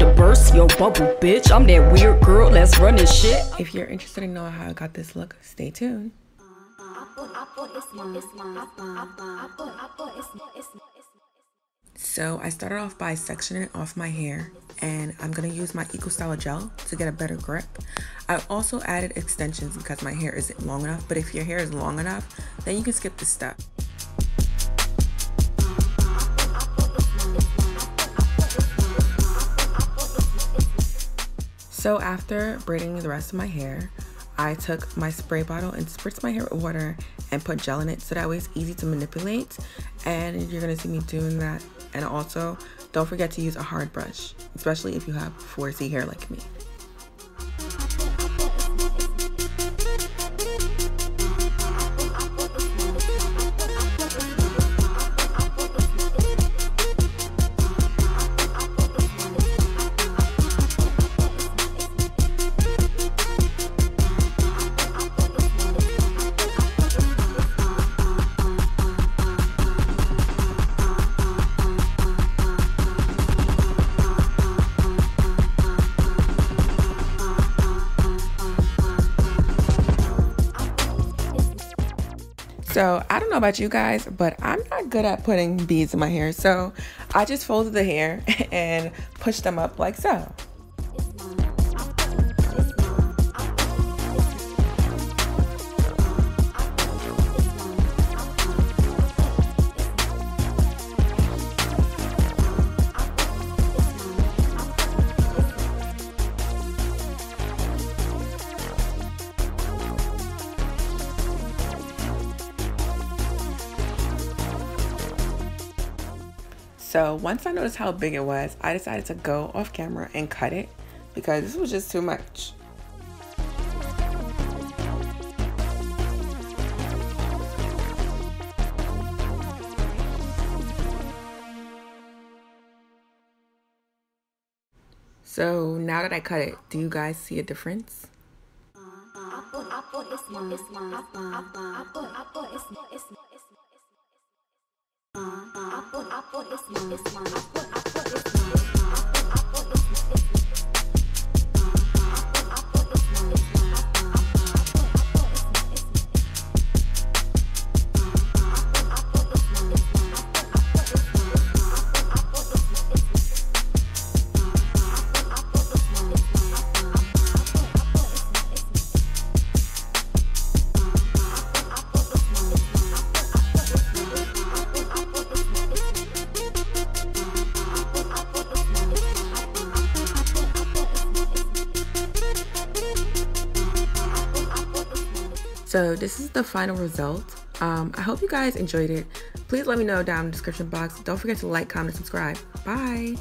to burst your bubble, bitch. I'm that weird girl, let's run this shit. If you're interested in knowing how I got this look, stay tuned. So I started off by sectioning off my hair, and I'm going to use my Eco Style gel to get a better grip. I also added extensions because my hair isn't long enough, but if your hair is long enough, then you can skip this step. So after braiding the rest of my hair, I took my spray bottle and spritzed my hair with water and put gel in it so that way it's easy to manipulate, and you're gonna see me doing that. And also, don't forget to use a hard brush, especially if you have 4C hair like me. So I don't know about you guys, but I'm not good at putting beads in my hair. So I just folded the hair and pushed them up like so. So once I noticed how big it was, I decided to go off camera and cut it because this was just too much. So now that I cut it, do you guys see a difference? So this is the final result. I hope you guys enjoyed it. Please let me know down in the description box. Don't forget to like, comment, and subscribe. Bye.